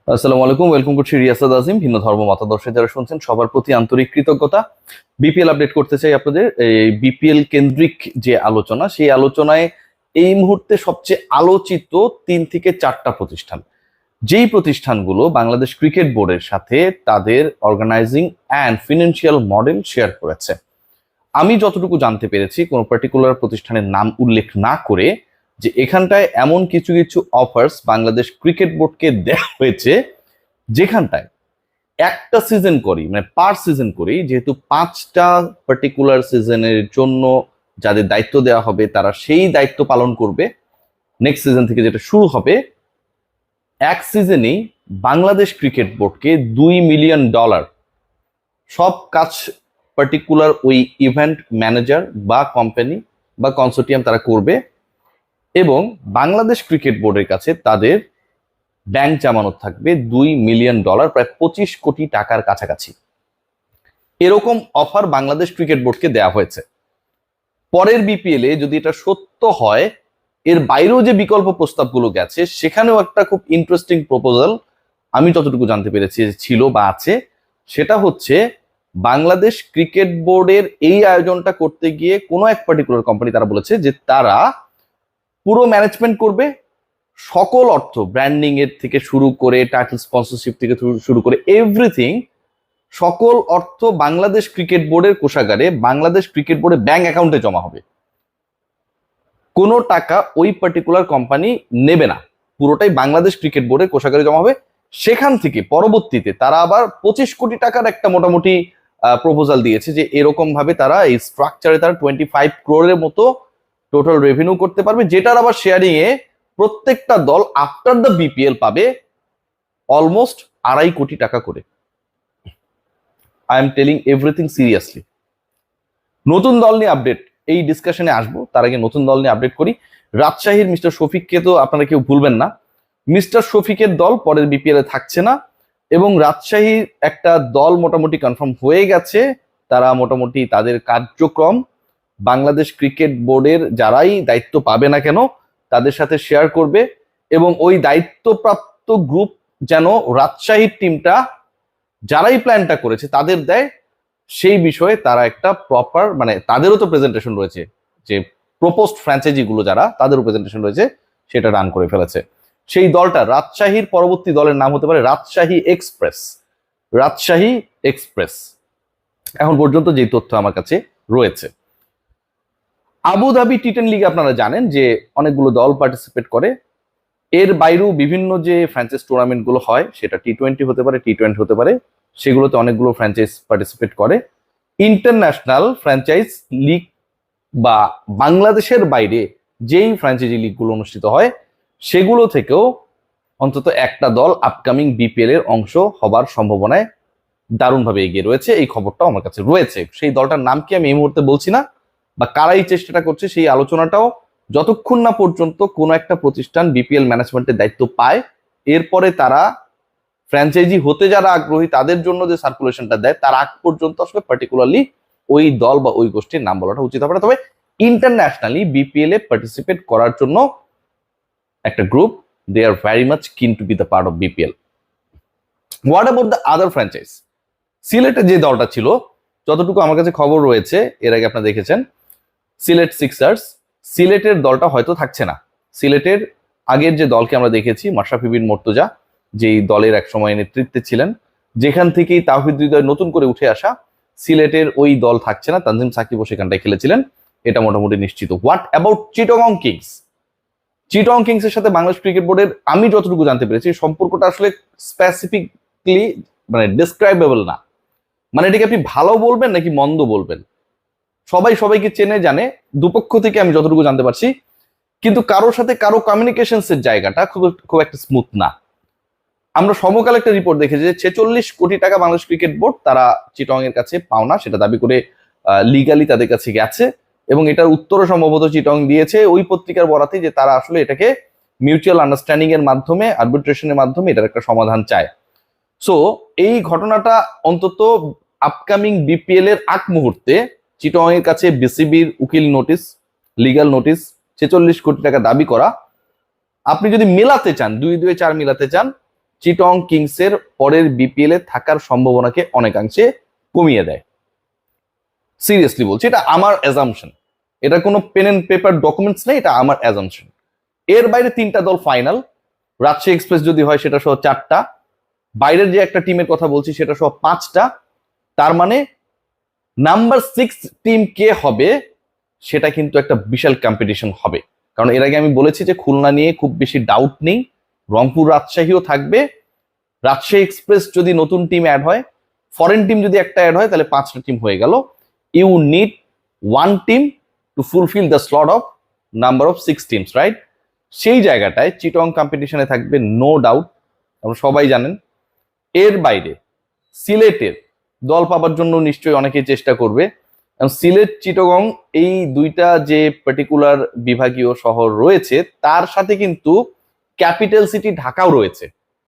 আসসালামু আলাইকুম, ওয়েলকাম করছি রিয়াসাদ আজিম। ভিন্ন ধর্ম মতাদর্শে যারা শুনছেন সবার প্রতি আন্তরিক কৃতজ্ঞতা। বিপিএল আপডেট করতে চাই আপনাদের। এই বিপিএল কেন্দ্রিক যে আলোচনা, সেই আলোচনায় এই মুহূর্তে সবচেয়ে আলোচিত 3 থেকে 4টা প্রতিষ্ঠান, যেই প্রতিষ্ঠানগুলো বাংলাদেশ ক্রিকেট বোর্ডের সাথে তাদের organising and financial model share করেছে। আমি যতটুকু জানতে পেরেছি, কোনো পার্টিকুলার প্রতিষ্ঠানের নাম উল্লেখ না করে, যে এখানটায় এমন কিছু কিছু অফার্স বাংলাদেশ ক্রিকেট বোর্ডকে দেওয়া হয়েছে, যেখানটায় একটা সিজন করেই, মানে পার সিজন করেই, যেহেতু 5টা পার্টিকুলার সিজনের জন্য যাদের দায়িত্ব দেওয়া হবে তারা সেই দায়িত্ব পালন করবে। নেক্সট সিজন থেকে যেটা শুরু হবে, এক সিজনেই বাংলাদেশ ক্রিকেট বোর্ডকে $2 মিলিয়ন সব কাজ পার্টিকুলার ওই ইভেন্ট ম্যানেজার বা কোম্পানি বা কনসোর্টিয়াম তারা করবে, এবং বাংলাদেশ ক্রিকেট বোর্ডের কাছে তাদের ব্যাংক জামানত থাকবে $2 মিলিয়ন, প্রায় 25 কোটি টাকার কাছাকাছি। এরকম অফার বাংলাদেশ ক্রিকেট বোর্ডকে দেওয়া হয়েছে। পরের বিপিএল এ যদি এটা সত্য হয়, এর বাইরেও যে বিকল্প প্রস্তাবগুলো গেছে সেখানেও একটা খুব ইন্টারেস্টিং প্রপোজাল আমি যতটুকু জানতে পেরেছি ছিল বা আছে, সেটা হচ্ছে বাংলাদেশ ক্রিকেট বোর্ডের এই আয়োজনটা করতে গিয়ে কোনো এক পার্টিকুলার কোম্পানি তারা বলেছে যে তারা পুরো ম্যানেজমেন্ট করবে, সকল অর্থ ব্র্যান্ডিং এর থেকে শুরু করে টাইটেল স্পন্সরশিপ থেকে শুরু করে এভরিথিং, সকল অর্থ বাংলাদেশ ক্রিকেট বোর্ডের কোষাগারে, বাংলাদেশ ক্রিকেট বোর্ডের ব্যাংক অ্যাকাউন্টে জমা হবে। কোনো টাকা ওই পার্টিকুলার কোম্পানি নেবে না, পুরোটাই বাংলাদেশ ক্রিকেট বোর্ডের কোষাগারে জমা হবে। সেখান থেকে পরবর্তীতে তারা আবার 25 কোটি টাকার একটা মোটামুটি প্রপোজাল দিয়েছে, যে এরকম ভাবে তারা এই স্ট্রাকচারে তারা 25 crore মতো টোটাল রেভিনিউ করতে পারবে, যেটার আবার শেয়ারিং এ প্রত্যেকটা দল আফটার দ্য বিপিএল পাবে অলমোস্ট $2.5 কোটি করে। I am telling everything seriously. নতুন দল নিয়ে আপডেট, এই ডিসকাশনে আসবো, তার আগে নতুন দল নিয়ে আপডেট করি। রাজশাহীর মিস্টার শফিককে তো আপনারা কেউ ভুলবেন না। মিস্টার শফিকের দল পরের বিপিএল এ থাকছে না, এবং রাজশাহীর একটা দল মোটামুটি কনফার্ম হয়ে গেছে। তারা মোটামুটি তাদের কার্যক্রম বাংলাদেশ ক্রিকেট বোর্ডের যারাই দায়িত্ব পাবে না কেন তাদের সাথে শেয়ার করবে, এবং ওই দায়িত্বপ্রাপ্ত গ্রুপ যেন রাজশাহীর টিমটা যারাই প্ল্যানটা করেছে তাদের দেয়, সেই বিষয়ে তারা একটা প্রপার, মানে তাদেরও তো প্রেজেন্টেশন রয়েছে, যে প্রপোজড ফ্র্যাঞ্চাইজি গুলো যারা তাদেরও প্রেজেন্টেশন রয়েছে, সেটা রান করে ফেলেছে। সেই দলটা রাজশাহীর পরবর্তী দলের নাম হতে পারে রাজশাহী এক্সপ্রেস। রাজশাহী এক্সপ্রেস এখন পর্যন্ত যে তথ্য আমার কাছে রয়েছে। আবুধাবি টি10 লিগে আপনারা জানেন যে অনেকগুলো দল পার্টিসিপেট করে। এর বাইরেও বিভিন্ন যে ফ্র্যাঞ্চাইজ টুর্নামেন্ট গুলো হয়, সেটা টি20 হতে পারে, টি20 হতে পারে, সেগুলোতে অনেকগুলো ফ্র্যাঞ্চাইজ পার্টিসিপেট করে। ইন্টারন্যাশনাল ফ্র্যাঞ্চাইজ লিগ বা বাংলাদেশের বাইরে যেই ফ্র্যাঞ্চাইজি লিগগুলো অনুষ্ঠিত হয়, সেগুলো থেকেও অন্তত একটা দল আপকামিং বিপিএল এর অংশ হবার সম্ভাবনায় দারুণভাবে এগিয়ে রয়েছে। এই খবরটাও আমার কাছে রয়েছে। সেই দলটার নাম কি আমি এই মুহূর্তে বলছি না, বা কারা এই চেষ্টাটা করছে সেই আলোচনাটাও যতক্ষণ না পর্যন্ত কোনো একটা প্রতিষ্ঠান বিপিএল ম্যানেজমেন্টের দায়িত্ব পায়, এরপরে তারা ফ্র্যাঞ্চাইজি হতে যারা আগ্রহী তাদের জন্য যে সার্কুলেশনটা দেয়, তার আগ পর্যন্ত আসলে পার্টিকুলারলি ওই দল বা ওই গোষ্ঠীর নাম বলাটা উচিত হবে না। তবে ইন্টারন্যাশনালি বিপিএল এ পার্টিসিপেট করার জন্য একটা group, they are very much keen to be the part of BPL. What about the other franchise? সিলেটের যে দলটা ছিল, যতটুকু আমার কাছে খবর রয়েছে, এর আগে আপনারা দেখেছেন সিলেট সিক্সার্স, সিলেটের দলটা হয়তো থাকছে না। সিলেটের আগের যে দলকে আমরা দেখেছি, মাশরাফি বিন মুর্তজা যেই দলের এক সময় নেতৃত্বে ছিলেন, যেখান থেকেই তাওহিদ হৃদয় নতুন করে উঠে আসা, সিলেটের ওই দল থাকছে না। তানজিম সাকিবও সেখানটায় খেলেছিলেন, এটা মোটামুটি নিশ্চিত। What about Chittagong Kings? Chittagong Kings এর সাথে বাংলাদেশ ক্রিকেট বোর্ডের আমি যতটুকু জানতে পেরেছি সম্পর্কটা আসলে স্পেসিফিকলি মানে ডেসক্রাইবেবল না। মানে এটাকে আপনি ভালো বলবেন নাকি মন্দ বলবেন, সবাই সবাইকে চেনে জানে, দুপক্ষ থেকে আমি যতটুকু জানতে পারছি, কিন্তু কারোর সাথে কারো কমিউনিকেশনস এর জায়গাটা খুব খুব একটা স্মুথ না। আমরা সমকাল একটা রিপোর্ট দেখেছি যে 46 কোটি টাকা বাংলাদেশ ক্রিকেট বোর্ড তারা চিটং এর কাছে পাওনা, সেটা দাবি করে লিগালি তাদের কাছে গেছে, এবং এটার উত্তরও সম্ভবত চিটং দিয়েছে ওই পত্রিকার বরাতে, যে তারা আসলে এটাকে মিউচুয়াল আন্ডারস্ট্যান্ডিং এর মাধ্যমে, আরবিট্রেশনের মাধ্যমে এটার একটা সমাধান চায়। সো এই ঘটনাটা অন্তত আপকামিং বিপিএল এর আগ মুহূর্তে চিটং এর কাছে বিসিবির উকিল নোটিশ, লিগাল নোটিশ, 46 কোটি টাকা দাবি করা, আপনি যদি মেলাতে চান, 2 2 4 মেলাতে চান, চিটং কিংসের পরের বিপিএল এ থাকার সম্ভাবনাকে অনেকাংশে কমিয়ে দেয়। সিরিয়াসলি বলছি, এটা আমার অ্যাজাম্পশন, এটা কোনো পেন এন্ড পেপার ডকুমেন্টস নেই, এটা আমার অ্যাজাম্পশন। এর বাইরে 3টা দল ফাইনাল, রাজশাহী এক্সপ্রেস যদি হয় সেটা সহ 4টা, বাইরের যে একটা টিমের কথা বলছি সেটা সহ 5টা। তার মানে নাম্বার 6 টিম কে হবে সেটা কিন্তু একটা বিশাল কম্পিটিশন হবে। কারণ এর আগে আমি বলেছি যে খুলনা নিয়ে খুব বেশি ডাউট নেই, রংপুর রাজশাহীও থাকবে। রাজশাহী এক্সপ্রেস যদি নতুন টিম অ্যাড হয়, ফরেন টিম যদি একটা অ্যাড হয়, তাহলে 5টা টিম হয়ে গেল। You need 1 team to fulfil the slot of number of 6 teams, right? সেই জায়গাটায় চিটং কম্পিটিশনে থাকবে নো ডাউট, আপনারা সবাই জানেন। এর বাইরে সিলেটের দল পাবার জন্য নিশ্চয়ই অনেকেই চেষ্টা করবে। সিলেট চিটগং এই দুইটা যে পার্টিকুলার বিভাগীয় শহর রয়েছে, তার সাথে কিন্তু ক্যাপিটাল সিটি ঢাকাও রয়েছে।